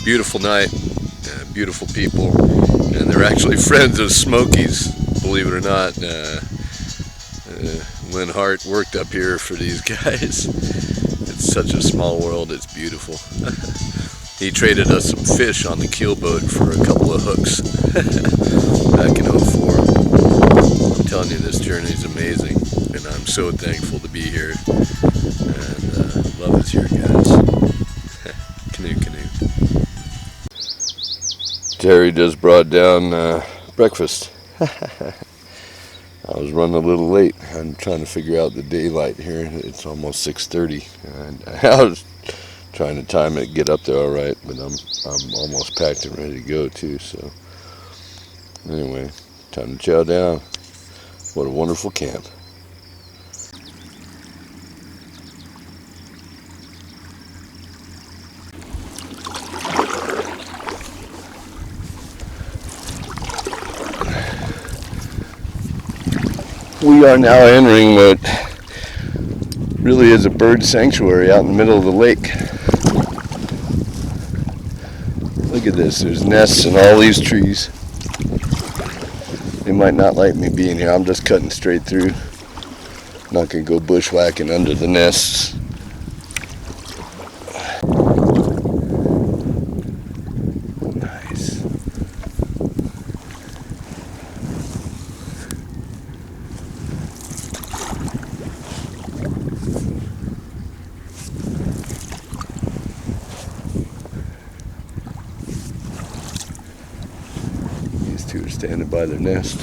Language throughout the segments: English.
Beautiful night, beautiful people, and they're actually friends of Smokey's, believe it or not. Lynn Hart worked up here for these guys. It's such a small world, it's beautiful. He traded us some fish on the keelboat for a couple of hooks back in '04. I'm telling you, this journey is amazing, and I'm so thankful to be here. And love is here, guys. Canoe, canoe. Terry just brought down breakfast. I was running a little late. I'm trying to figure out the daylight here. It's almost 6:30, and I was trying to time it, get up there all right, but I'm almost packed and ready to go too. So anyway, time to chow down. What a wonderful camp. We are now entering what really is a bird sanctuary out in the middle of the lake. Look at this, there's nests in all these trees. They might not like me being here, I'm just cutting straight through. Not gonna go bushwhacking under the nests. Nice. These two are standing by their nest.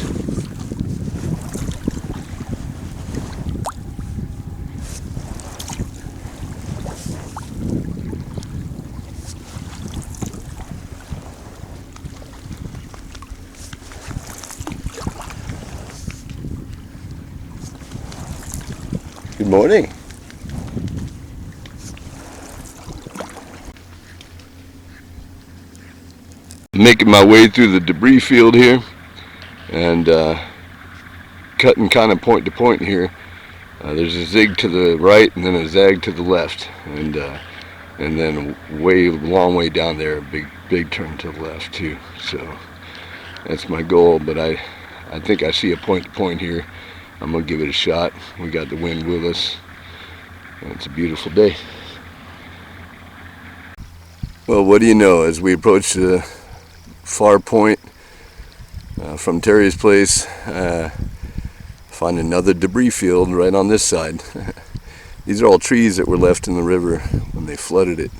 Good morning. Making my way through the debris field here, and cutting kind of point to point here. There's a zig to the right and then a zag to the left, and then long way down there, a big turn to the left too. So that's my goal, but I think I see a point to point here. I'm gonna give it a shot. We got the wind with us, and it's a beautiful day. Well, what do you know, as we approach the far point from Terry's place, find another debris field right on this side. These are all trees that were left in the river when they flooded it,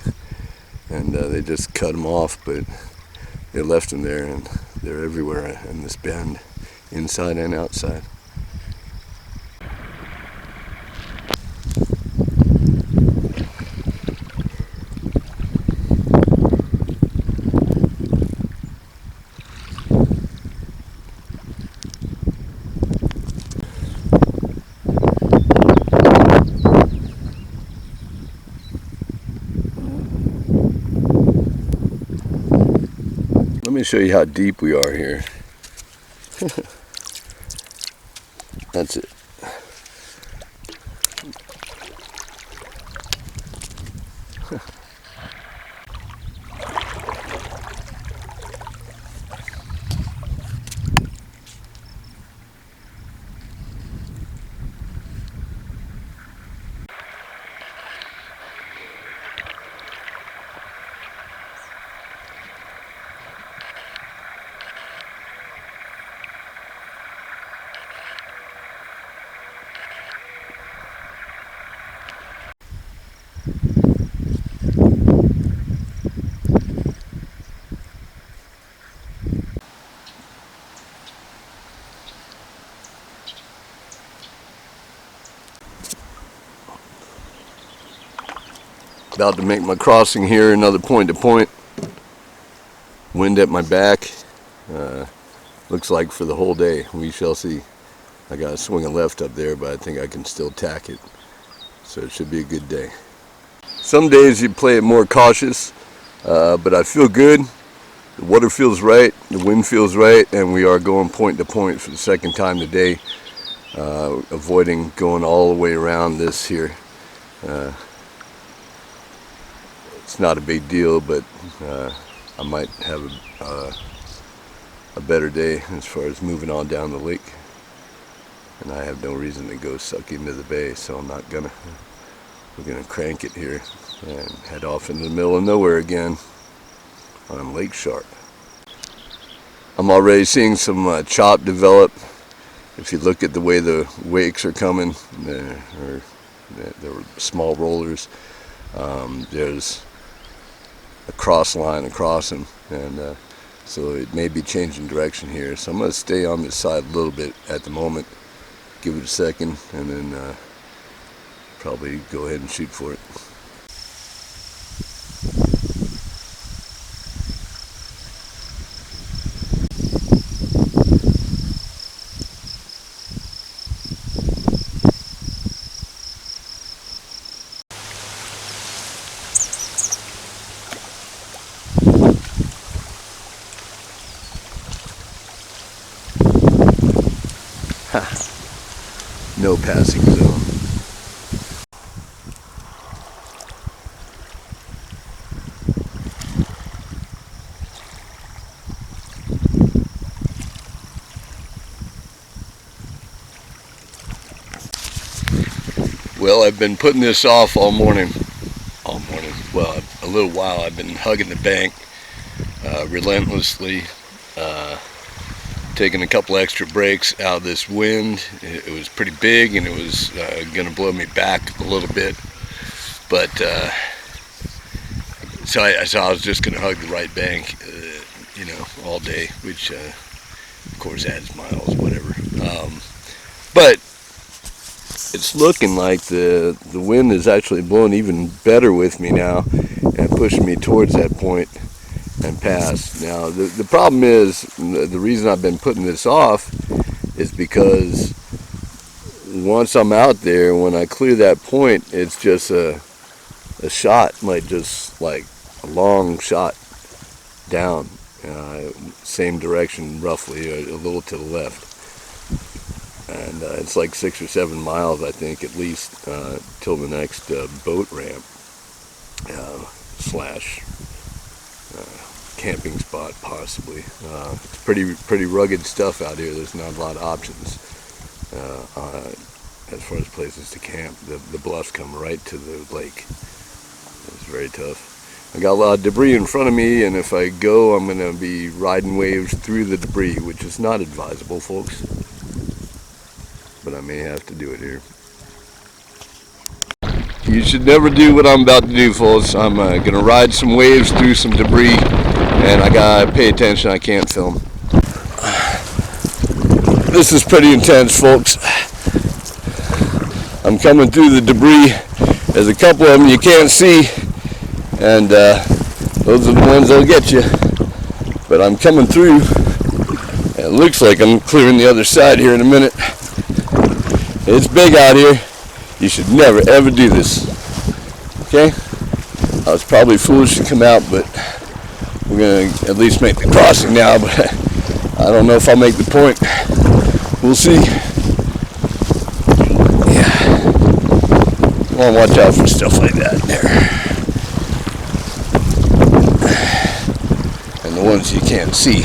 and they just cut them off, but they left them there, and they're everywhere in this bend, inside and outside. Let me show you how deep we are here. That's it. About to make my crossing here, another point to point. Wind at my back. Looks like for the whole day. We shall see. I got to swing a left up there, but I think I can still tack it. So it should be a good day. Some days you play it more cautious, but I feel good. The water feels right, the wind feels right, and we are going point to point for the second time today, avoiding going all the way around this here. It's not a big deal, but I might have a better day as far as moving on down the lake. And I have no reason to go suck into the bay, so I'm not gonna. We're gonna crank it here and head off into the middle of nowhere again on Lake Sharpe. I'm already seeing some chop develop. If you look at the way the wakes are coming, they're small rollers. There's a cross line across them, and so it may be changing direction here. So I'm going to stay on this side a little bit at the moment, give it a second, and then probably go ahead and shoot for it. No passing zone. Well, I've been putting this off all morning. Well, a little while. I've been hugging the bank relentlessly, taking a couple extra breaks out of this wind. It was pretty big, and it was going to blow me back a little bit. But so I was just going to hug the right bank, all day, which of course adds miles, whatever. But it's looking like the wind is actually blowing even better with me now and pushing me towards that point and past. Now the problem is, the reason I've been putting this off is because once I'm out there, when I clear that point, it's just a shot, like just like a long shot down, same direction roughly, a little to the left. And it's like 6 or 7 miles, I think, at least, till the next boat ramp slash camping spot, possibly. It's pretty rugged stuff out here. There's not a lot of options as far as places to camp. The bluffs come right to the lake. It's very tough. I got a lot of debris in front of me, and if I go, I'm going to be riding waves through the debris, which is not advisable, folks. But I may have to do it here. You should never do what I'm about to do, folks. I'm going to ride some waves through some debris, and I got to pay attention. I can't film. This is pretty intense, folks. I'm coming through the debris. There's a couple of them you can't see, and those are the ones that'll get you. But I'm coming through. It looks like I'm clearing the other side here in a minute. It's big out here. You should never ever do this. Okay? I was probably foolish to come out, but we're going to at least make the crossing now, but I don't know if I'll make the point. We'll see. Yeah. You want to watch out for stuff like that there. And the ones you can't see.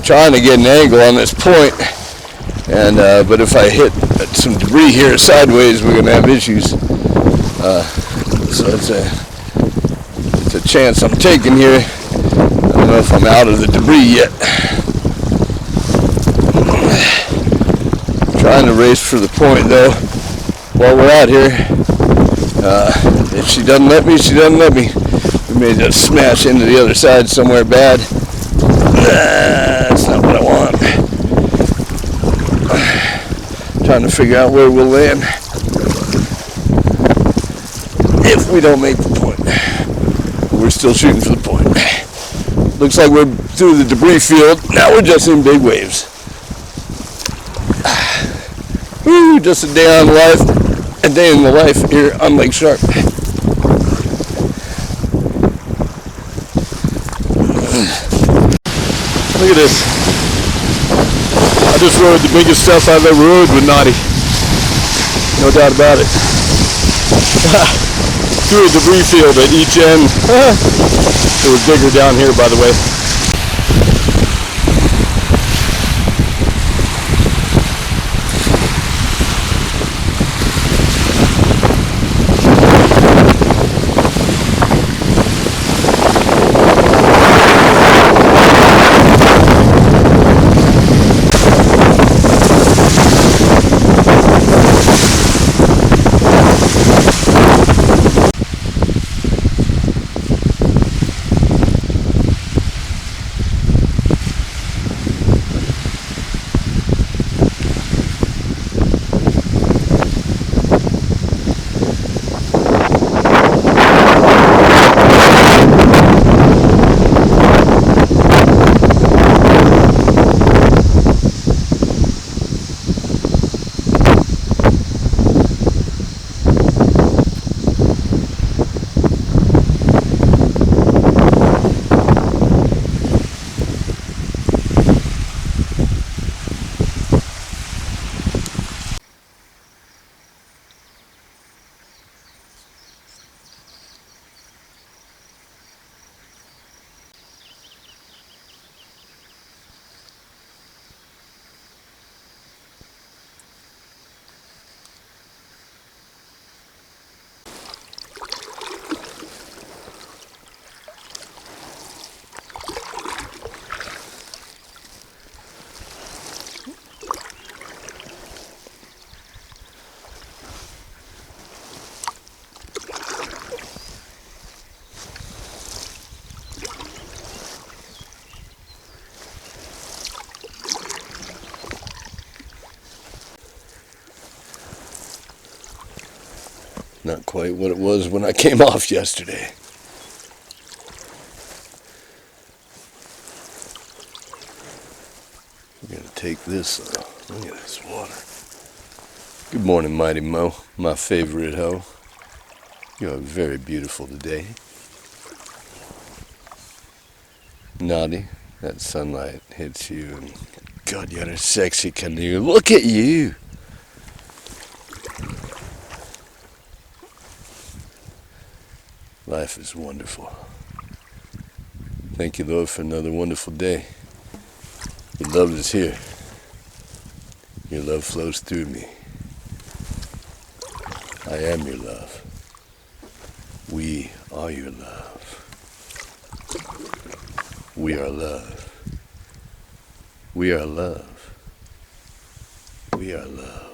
Trying to get an angle on this point, and but if I hit some debris here sideways, we're gonna have issues. So it's a chance I'm taking here. I don't know if I'm out of the debris yet. Trying to race for the point though while we're out here. If she doesn't let me, she doesn't let me. We may just smash into the other side somewhere bad. That's not what I want. Trying to figure out where we'll land if we don't make the point. We're still shooting for the point. Looks like we're through the debris field. Now we're just in big waves. Woo, just a day in the life here on Lake Sharpe. Look at this. I just rode the biggest stuff I've ever rode with Knotty. No doubt about it. Through a debris field at each end. It was bigger down here, by the way. Not quite what it was when I came off yesterday. We're gonna take this. Look at this water. Good morning, Mighty Mo, my favorite hoe. You are very beautiful today. Knotty, that sunlight hits you, and God, you're a sexy canoe. Look at you. Life is wonderful. Thank you, Lord, for another wonderful day. Your love is here. Your love flows through me. I am your love. We are your love. We are love. We are love. We are love.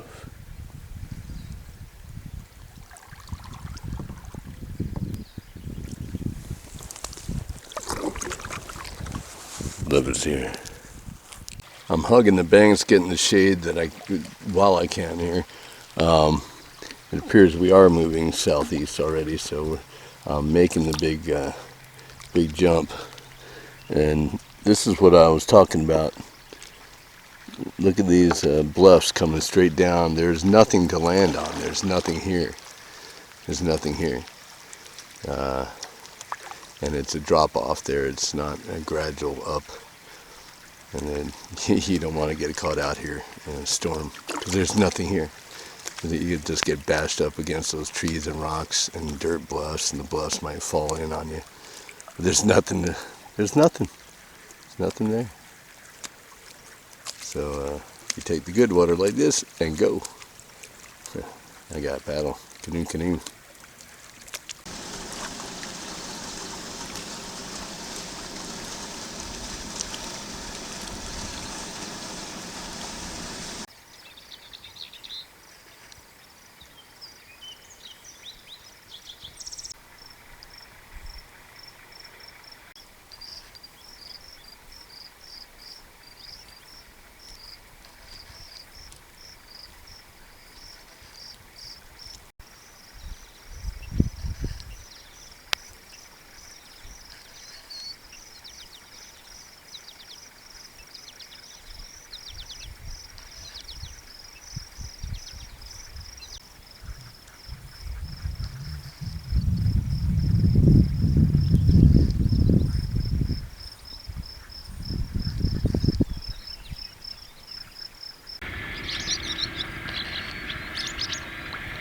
Love is here. I'm hugging the banks, getting the shade while I can here. It appears we are moving southeast already, so we're making the big jump. And this is what I was talking about. Look at these bluffs coming straight down. There's nothing to land on. There's nothing here. There's nothing here. And it's a drop off there. It's not a gradual up. And then you don't want to get caught out here in a storm because there's nothing here. You just get bashed up against those trees and rocks and dirt bluffs, and the bluffs might fall in on you. But there's nothing. There's nothing there. So you take the good water like this and go. I got paddle. Canoe.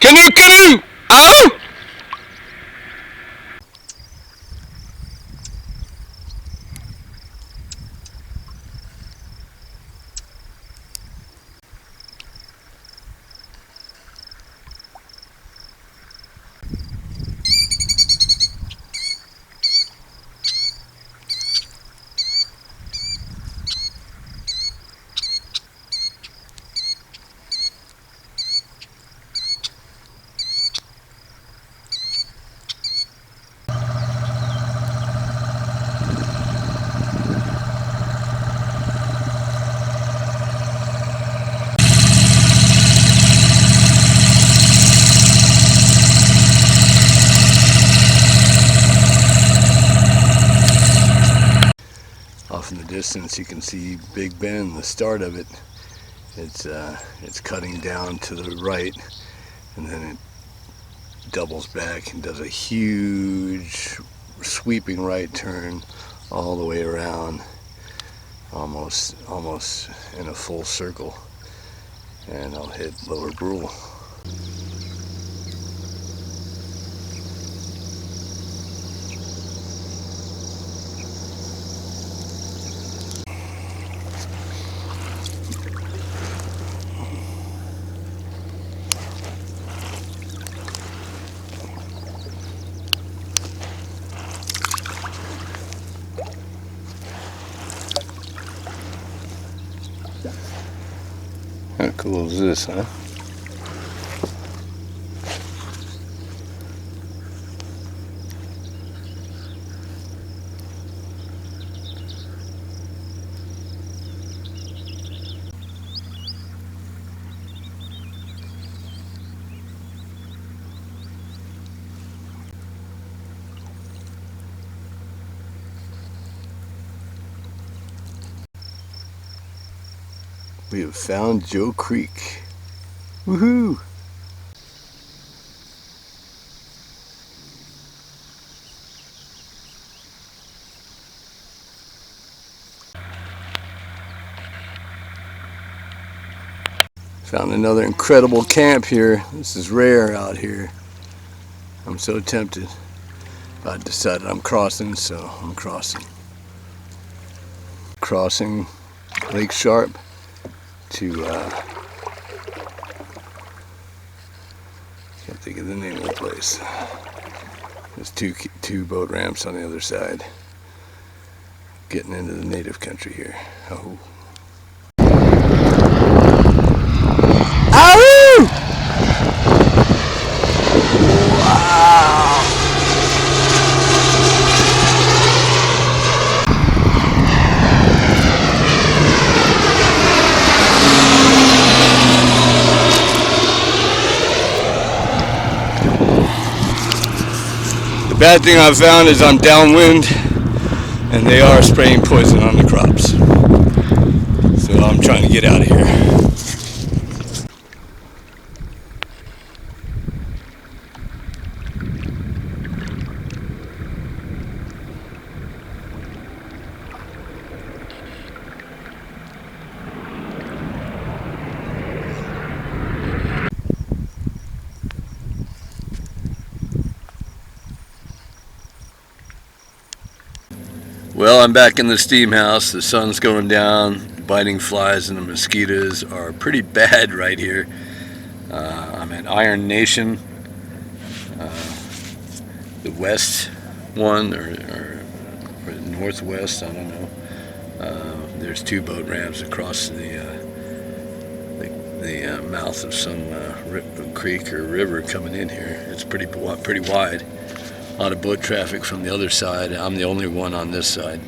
Canoe, canoe! Oh! Off in the distance you can see Big Bend, the start of it. It's cutting down to the right, and then it doubles back and does a huge sweeping right turn all the way around, almost in a full circle, and I'll hit Lower Brule. How cool is this, huh? We have found Joe Creek. Woohoo! Found another incredible camp here. This is rare out here. I'm so tempted. I decided I'm crossing, so I'm crossing. Crossing Lake Sharpe to can't think of the name of the place. There's two boat ramps on the other side. Getting into the native country here. Oh. Ow! Wow! The bad thing I've found is I'm downwind and they are spraying poison on the crops. So I'm trying to get out of here. Well, I'm back in the steam house. The sun's going down. Biting flies and the mosquitoes are pretty bad right here. I'm at Iron Nation, the west one, or northwest, I don't know. There's two boat ramps across the mouth of some creek or river coming in here. It's pretty wide. A lot of boat traffic from the other side. I'm the only one on this side,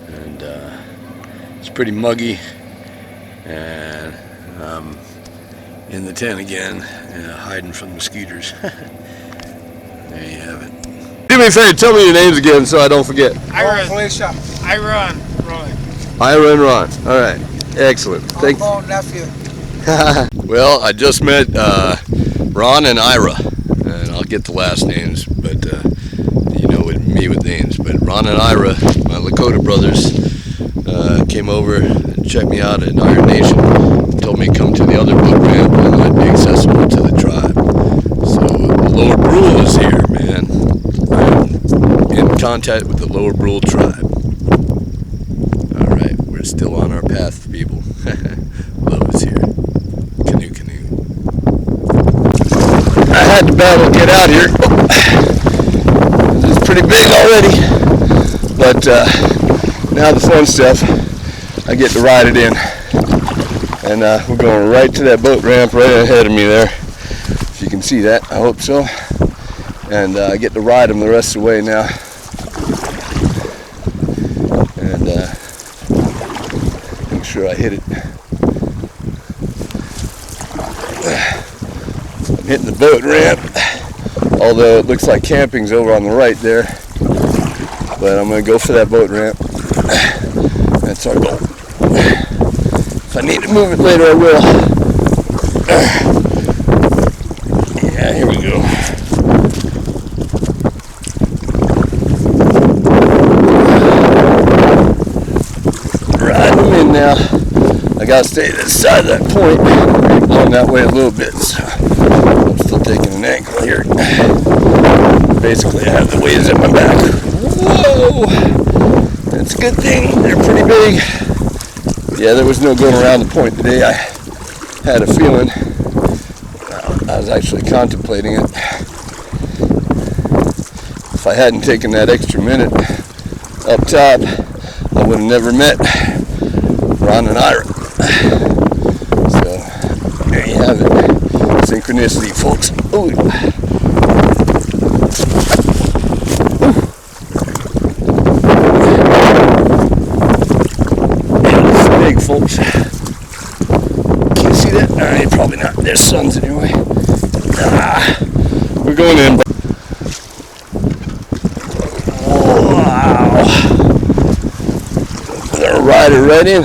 and it's pretty muggy, and I'm in the tent again, hiding from the mosquitoes. There you have it. Do me a favor, tell me your names again so I don't forget. Ira and Ron. Ira and Ron. All right, excellent. Thank you. Uncle, nephew. Well, I just met Ron and Ira, and I'll get the last names, but you know me with names. But Ron and Ira, my Lakota brothers, came over and checked me out at Iron Nation, told me to come to the other boat ramp and I'd be accessible to the tribe. contact with the Lower Brule tribe. Alright, we're still on our path, people. Love is here. Canoe. I had to battle to get out here. It's pretty big already. But now the fun stuff, I get to ride it in. And we're going right to that boat ramp right ahead of me there. If you can see that, I hope so. And I get to ride them the rest of the way now. And make sure I hit it. I'm hitting the boat ramp, although it looks like camping's over on the right there. But I'm going to go for that boat ramp. That's our goal. If I need to move it later, I will. Yeah, here we go. Riding them in now. I gotta stay to this side of that point. Going that way a little bit, so I'm still taking an angle here. Basically, I have the waves at my back. Whoa! That's a good thing. They're pretty big. Yeah, there was no going around the point today. I had a feeling. I was actually contemplating it. If I hadn't taken that extra minute up top, I would have never met Ron and Ira. So, there you have it. Synchronicity, folks. Ooh. Folks, can you see that? Alright, probably not. There's suns anyway. We're going in. Wow. We're gonna ride it right in.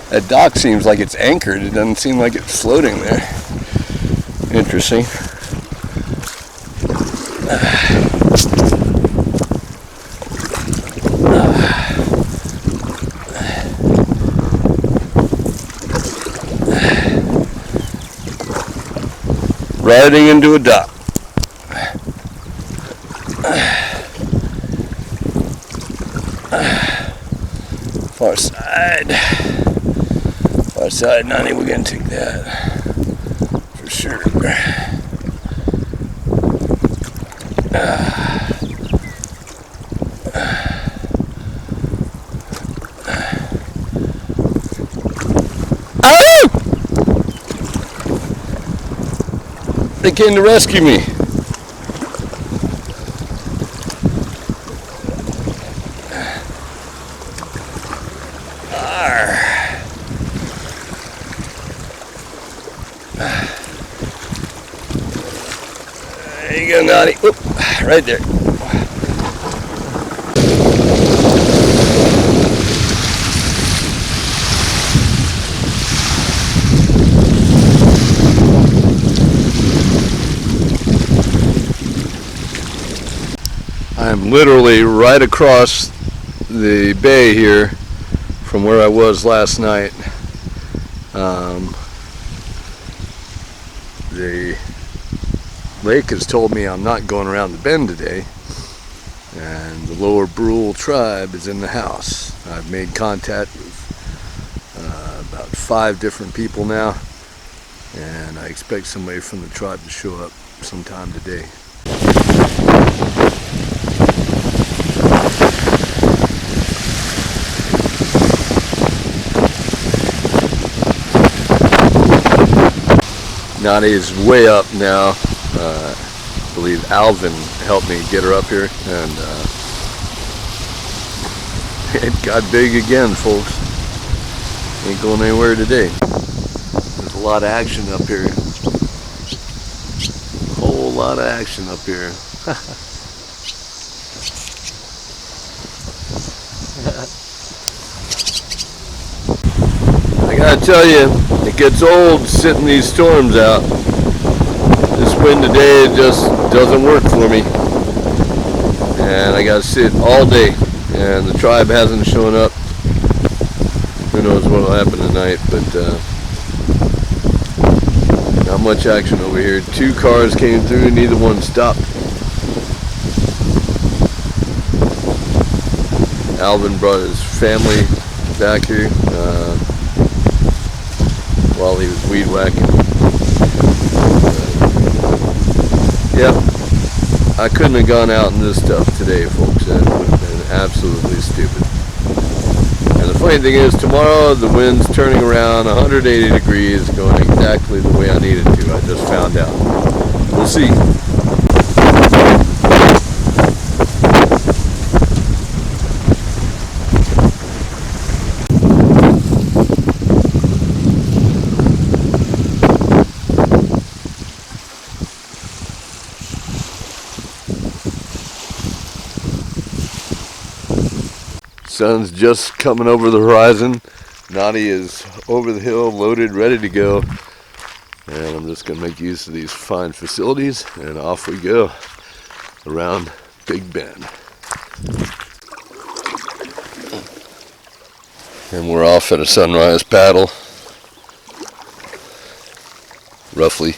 That dock seems like it's anchored. It doesn't seem like it's floating there. Interesting. Riding into a dock. Far side, Knotty, we're gonna take that for sure. They came to rescue me. There you go, Knotty. Whoop, right there. I'm literally right across the bay here from where I was last night. The lake has told me I'm not going around the bend today, and the Lower Brule tribe is in the house. I've made contact with about 5 different people now, and I expect somebody from the tribe to show up sometime today. Knotty is way up now. I believe Alvin helped me get her up here, and it got big again, folks. Ain't going anywhere today. There's a lot of action up here. A whole lot of action up here. I gotta tell you, it gets old sitting these storms out. This wind today just doesn't work for me. And I gotta sit all day, and the tribe hasn't shown up. Who knows what will happen tonight, but not much action over here. 2 cars came through, neither one stopped. Alvin brought his family back here while he was weed whacking. Yeah, I couldn't have gone out in this stuff today, folks. That would have been absolutely stupid. And the funny thing is, tomorrow the wind's turning around 180 degrees, going exactly the way I need it to. I just found out. We'll see. Sun's just coming over the horizon. Knotty is over the hill, loaded, ready to go. And I'm just going to make use of these fine facilities, and off we go around Big Bend. And we're off at a sunrise paddle, roughly.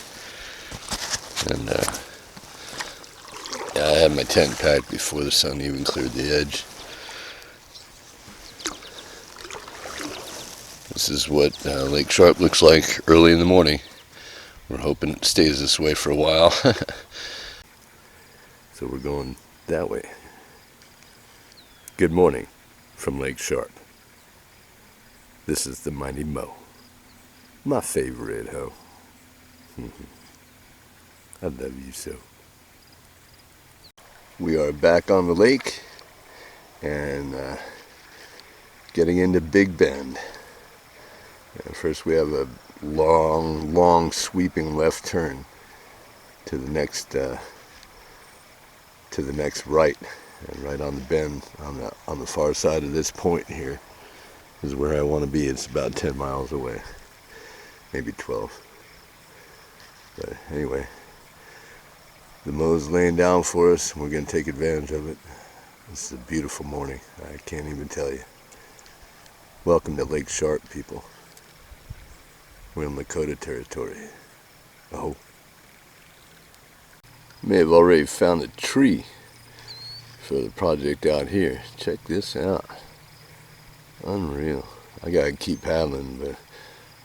And yeah, I had my tent packed before the sun even cleared the edge. This is what Lake Sharpe looks like early in the morning. We're hoping it stays this way for a while. So we're going that way. Good morning from Lake Sharpe. This is the Mighty Mo, my favorite hoe. I love you so. We are back on the lake and getting into Big Bend. First we have a long sweeping left turn to the next right, and right on the bend on the far side of this point here is where I want to be. It's about 10 miles away, maybe 12. But anyway, the Mo's laying down for us, and we're going to take advantage of it. This is a beautiful morning. I can't even tell you. Welcome to Lake Sharpe, people. We're in Lakota territory. Oh. May have already found a tree for the project out here. Check this out. Unreal. I gotta keep paddling, but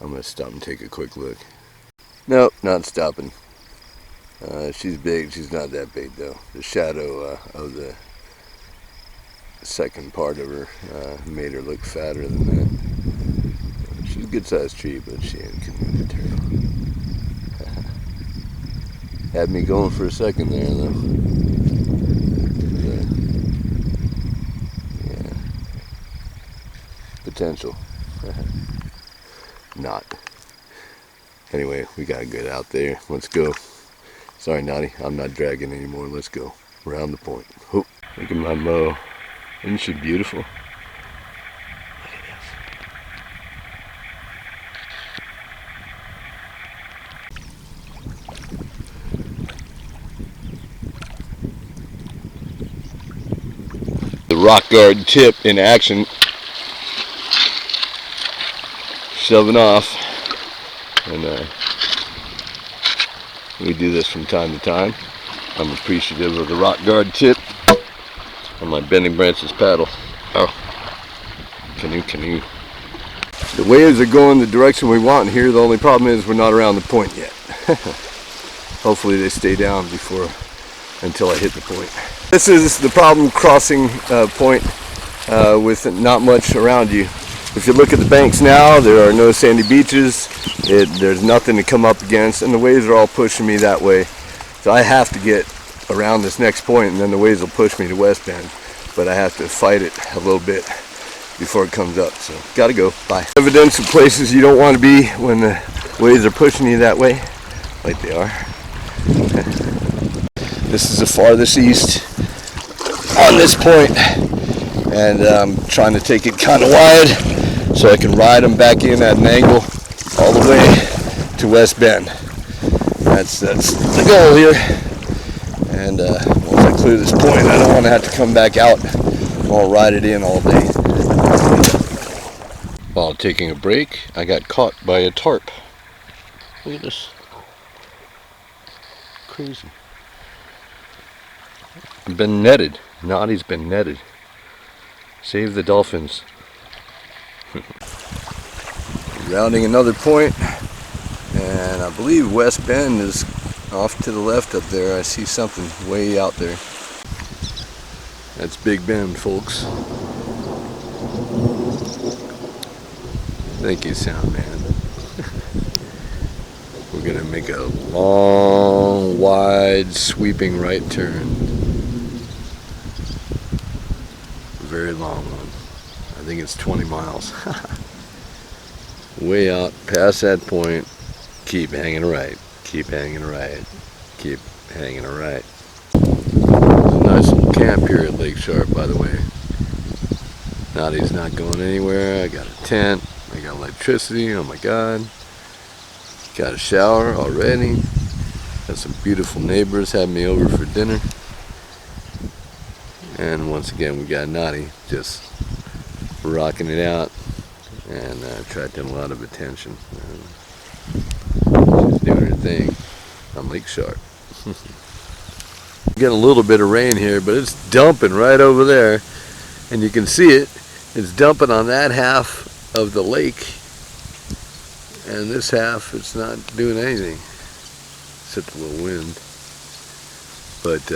I'm gonna stop and take a quick look. Nope, not stopping. She's big. She's not that big though. The shadow of the second part of her made her look fatter than that. She's a good sized tree, but she ain't canoe material. Had me going for a second there though. Yeah. Potential. Not. Anyway, we gotta get out there. Let's go. Sorry, Knotty, I'm not dragging anymore. Let's go. Around the point. Oh, look at my Mo. Isn't she beautiful? The rock guard tip in action, shoving off, and we do this from time to time. I'm appreciative of the rock guard tip on my bending branches paddle. Oh, canoe. The waves are going the direction we want here. The only problem is we're not around the point yet. Hopefully they stay down until I hit the point. This is the problem crossing point with not much around you. If you look at the banks now, there are no sandy beaches. There's nothing to come up against, and the waves are all pushing me that way. So I have to get around this next point, and then the waves will push me to West Bend. But I have to fight it a little bit before it comes up. So gotta go. Bye. Evidence of places you don't want to be when the waves are pushing you that way, like they are. This is the farthest east on this point, and I'm trying to take it kind of wide so I can ride them back in at an angle all the way to West Bend. That's the goal here. And once I clear this point, I don't want to have to come back out. I'll ride it in all day. While taking a break, I got caught by a tarp. Look at this. Crazy. I've been netted. Knotty's been netted. Save the dolphins. Rounding another point, and I believe West Bend is off to the left up there. I see something way out there. That's Big Bend, folks. Thank you, sound man. We're gonna make a long, wide, sweeping right turn. Very long one. I think it's 20 miles. Way out past that point, keep hanging right, keep hanging right, keep hanging right. There's a nice little camp here at Lake Sharpe, by the way. Knotty's not going anywhere. I got a tent, I got electricity, oh my god. Got a shower already. Got some beautiful neighbors having me over for dinner. And once again, we got Knotty just rocking it out and attracting a lot of attention. She's doing her thing on Lake Sharpe. Getting a little bit of rain here, but it's dumping right over there. And you can see it. It's dumping on that half of the lake. And this half, it's not doing anything. Except a little wind. But,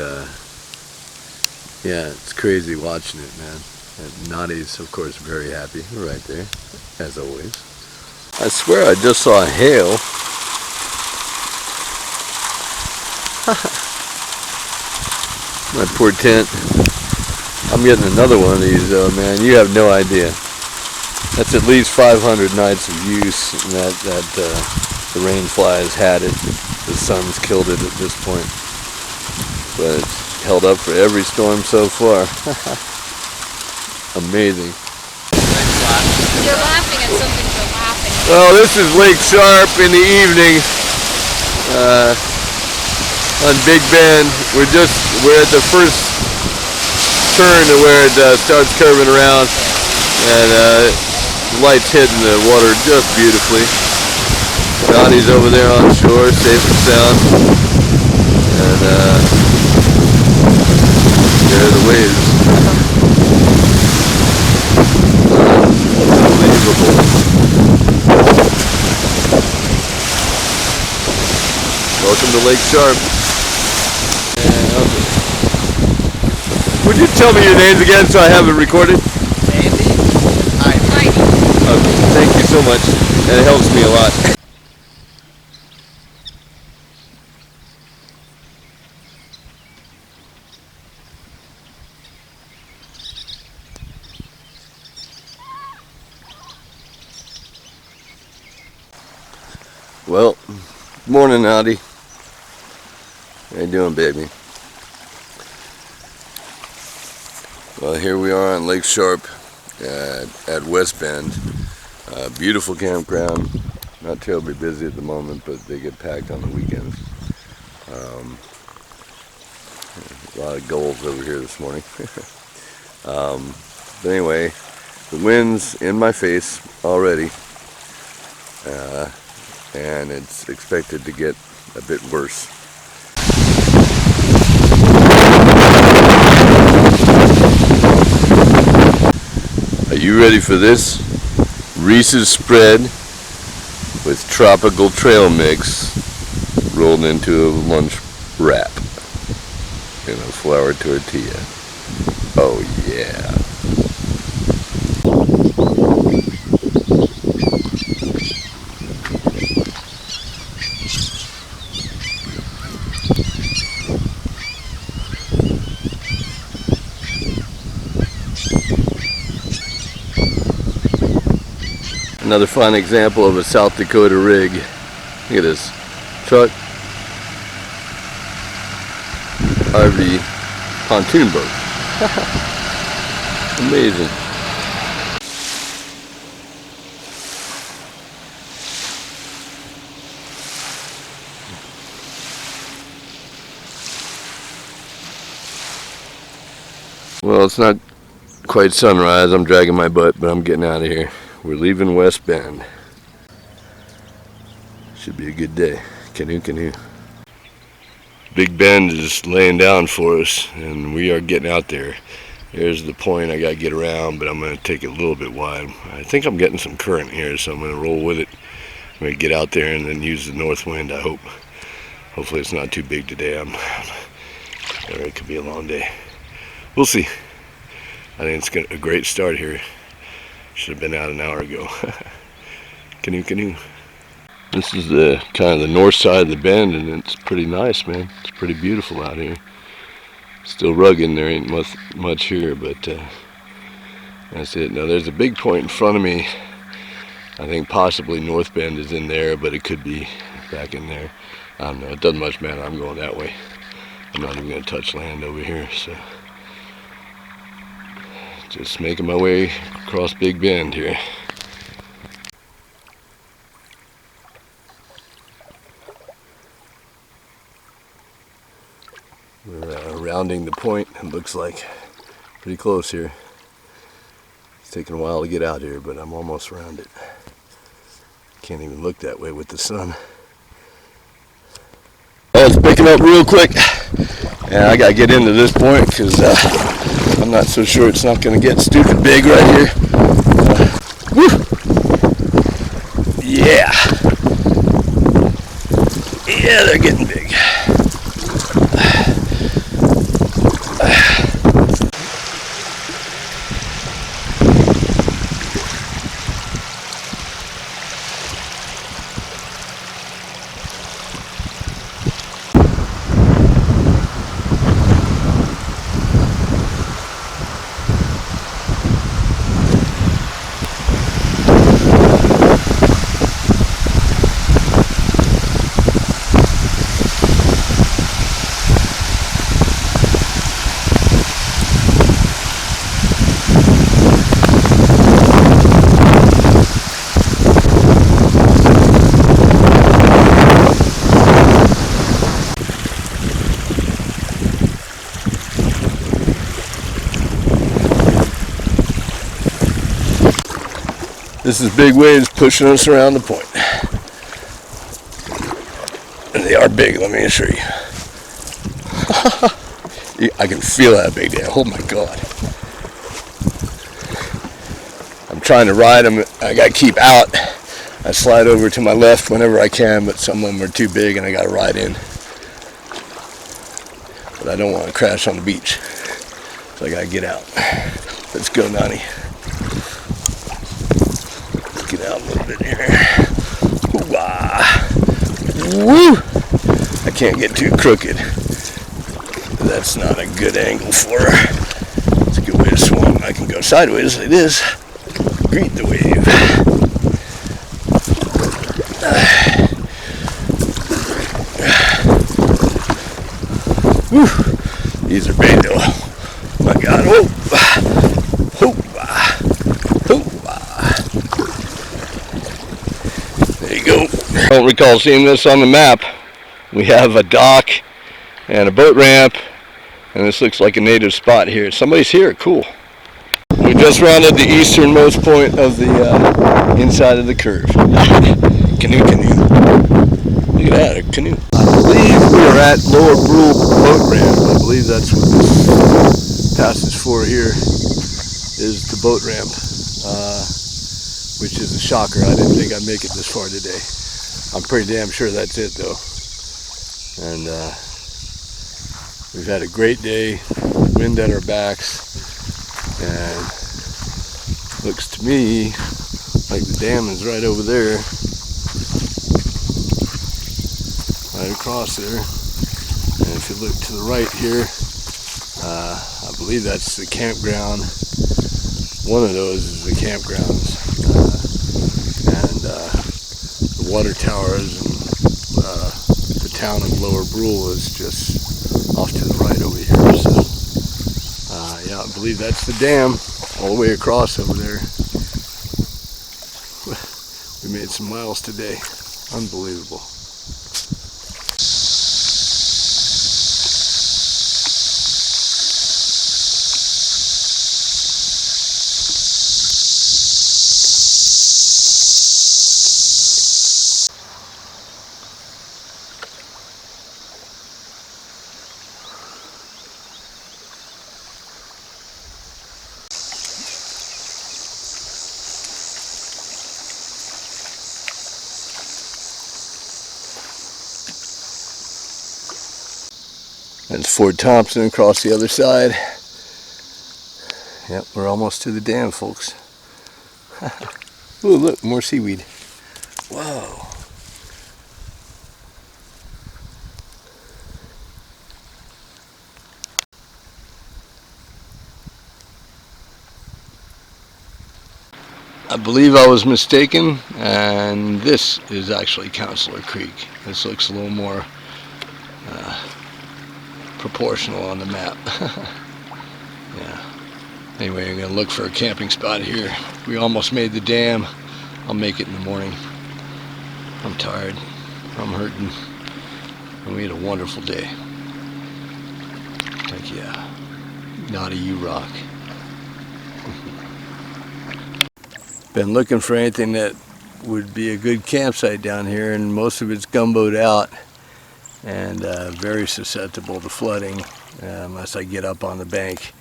yeah, it's crazy watching it, man. And Knotty's, of course, very happy right there, as always. I swear I just saw hail. My poor tent. I'm getting another one of these, though, man. You have no idea. That's at least 500 nights of use, and the rain flies had it. The sun's killed it at this point. But it's held up for every storm so far. Amazing. You're laughing at something you're laughing at. Well, this is Lake Sharpe in the evening on Big Bend. We're at the first turn to where it starts curving around, and the light's hitting the water just beautifully. Knotty's over there on shore, safe and sound, and there are the waves. Unbelievable. Welcome to Lake Sharpe. Would you tell me your names again so I have it recorded? Andy. Heidi. Okay, thank you so much. That helps me a lot. Well, morning, Knotty. How you doing, baby? Well, here we are on Lake Sharpe at West Bend. Beautiful campground. Not terribly busy at the moment, but they get packed on the weekends. A lot of gulls over here this morning. But anyway, the wind's in my face already. And it's expected to get a bit worse. Are you ready for this? Reese's spread with tropical trail mix rolled into a lunch wrap in a flour tortilla. Oh yeah. Another fine example of a South Dakota rig. Look at this truck, RV, pontoon boat. Amazing. Well, it's not quite sunrise. I'm dragging my butt, but I'm getting out of here. We're leaving West Bend. Should be a good day. Canoe, canoe. Big Bend is laying down for us, and we are getting out there. Here's the point I got to get around, but I'm going to take it a little bit wide. I think I'm getting some current here, so I'm going to roll with it. I'm going to get out there and then use the north wind, I hope. Hopefully it's not too big today. Or it could be a long day. We'll see. I think it's a great start here. Should have been out an hour ago. Canoe, canoe. This is the kind of the north side of the bend, and it's pretty nice, man. It's pretty beautiful out here. Still rugged, there ain't much here, but that's it. Now there's a big point in front of me. I think possibly North Bend is in there, but it could be back in there. I don't know. It doesn't much matter. I'm going that way. I'm not even going to touch land over here, so just making my way across Big Bend here. We're rounding the point. It looks like pretty close here. It's taking a while to get out here, but I'm almost around it. Can't even look that way with the sun. Oh, it's picking up real quick. And I gotta get into this point because I'm not so sure it's not gonna get stupid big right here. Woo! Yeah! Yeah, they're getting big. This is big waves pushing us around the point. And they are big, let me assure you. I can feel how big they are. Oh my God. I'm trying to ride them. I got to keep out. I slide over to my left whenever I can, but some of them are too big and I got to ride in. But I don't want to crash on the beach. So I got to get out. Let's go, Knotty. Get out a little bit here. Hoo-wah. Woo! I can't get too crooked. That's not a good angle for her. It's a good way to swim. I can go sideways like this. Greet the wave. Woo! These are big though. Oh my God. Oh! I don't recall seeing this on the map. We have a dock and a boat ramp, and this looks like a native spot here. Somebody's here, cool. We just rounded the easternmost point of the inside of the curve. Canoe, canoe. Look at that, a canoe. I believe we are at Lower Brule Boat Ramp. I believe that's what this passes for here, is the boat ramp, which is a shocker. I didn't think I'd make it this far today. I'm pretty damn sure that's it though. And we've had a great day, wind at our backs, and looks to me like the dam is right over there, right across there. And if you look to the right here, I believe that's the campground. One of those is the campgrounds. The water towers and the town of Lower Brule is just off to the right over here. So, yeah, I believe that's the dam all the way across over there. We made some miles today. Unbelievable. That's Fort Thompson across the other side. Yep, we're almost to the dam, folks. Ooh, look, more seaweed. Whoa. I believe I was mistaken, and this is actually Counselor Creek. This looks a little more proportional on the map. Yeah. Anyway, I'm going to look for a camping spot here. We almost made the dam. I'll make it in the morning. I'm tired. I'm hurting. And we had a wonderful day. Heck yeah. Knotty, you rock. Been looking for anything that would be a good campsite down here, and most of it's gumboed out and very susceptible to flooding unless I get up on the bank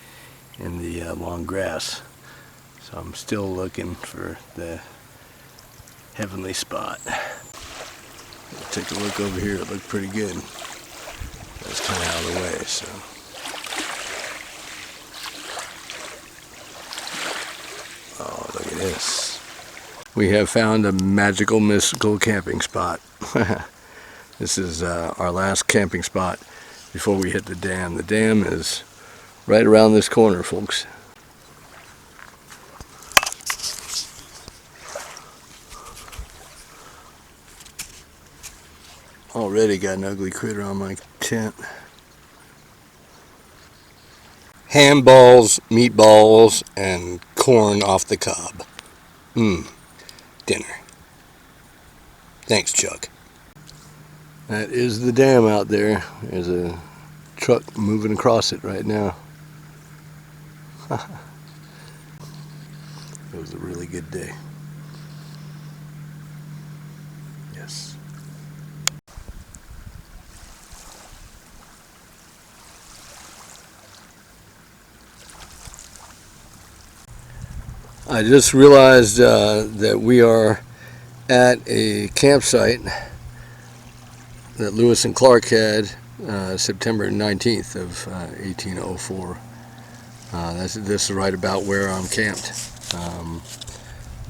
in the long grass. So I'm still looking for the heavenly spot. Take a look over here. It looked pretty good. That's kind of out of the way, so. Oh, look at this. We have found a magical, mystical camping spot. This is our last camping spot before we hit the dam. The dam is right around this corner, folks. Already got an ugly critter on my tent. Ham balls, meatballs, and corn off the cob. Dinner. Thanks, Chuck. That is the dam out there. There's a truck moving across it right now. It was a really good day. Yes. I just realized that we are at a campsite that Lewis and Clark had September 19th of 1804. This is right about where I'm camped.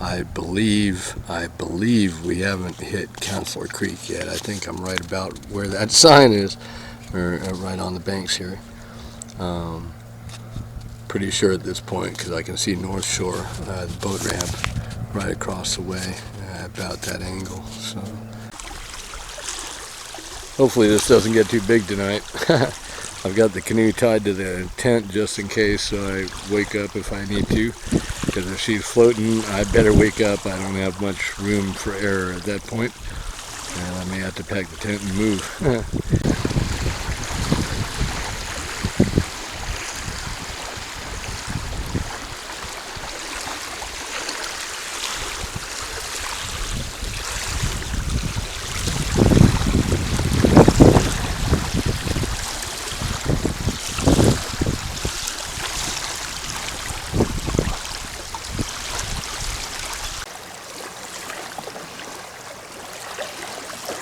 I believe we haven't hit Counselor Creek yet. I think I'm right about where that sign is, or right on the banks here. Pretty sure at this point, because I can see North Shore, the boat ramp right across the way, about that angle. So hopefully this doesn't get too big tonight. I've got the canoe tied to the tent just in case, so I wake up if I need to. Because if she's floating, I better wake up. I don't have much room for error at that point, and I may have to pack the tent and move.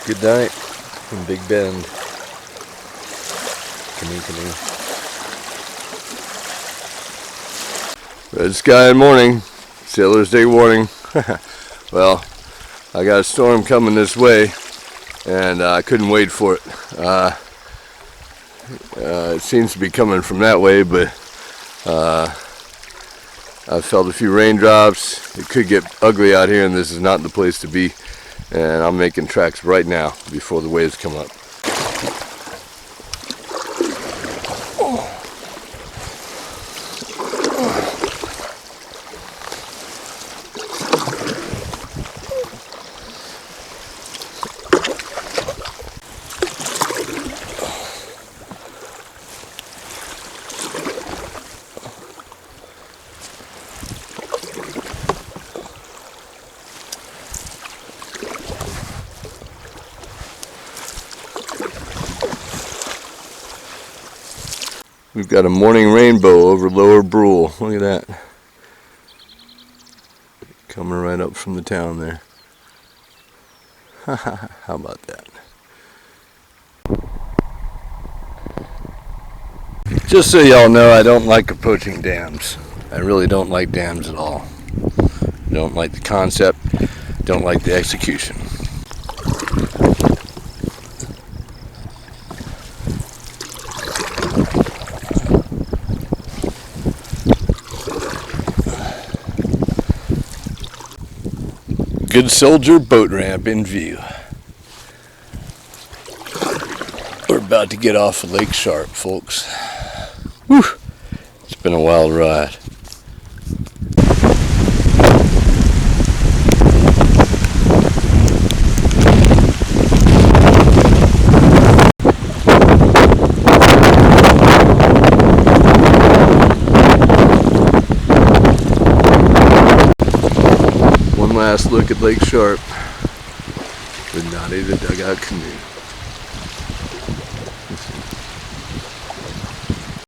Good night from Big Bend. Canoe. Red sky and morning. Sailor's Day warning. Well, I got a storm coming this way, and I couldn't wait for it. It seems to be coming from that way, but I felt a few raindrops. It could get ugly out here, and this is not the place to be. And I'm making tracks right now before the waves come up. We've got a morning rainbow over Lower Brule. Look at that. Coming right up from the town there. How about that? Just so y'all know, I don't like approaching dams. I really don't like dams at all. Don't like the concept, don't like the execution. Good Soldier boat ramp in view. We're about to get off of Lake Sharpe, folks. Whew. It's been a wild ride. One last look at Lake Sharpe with Knotty the Dugout Canoe.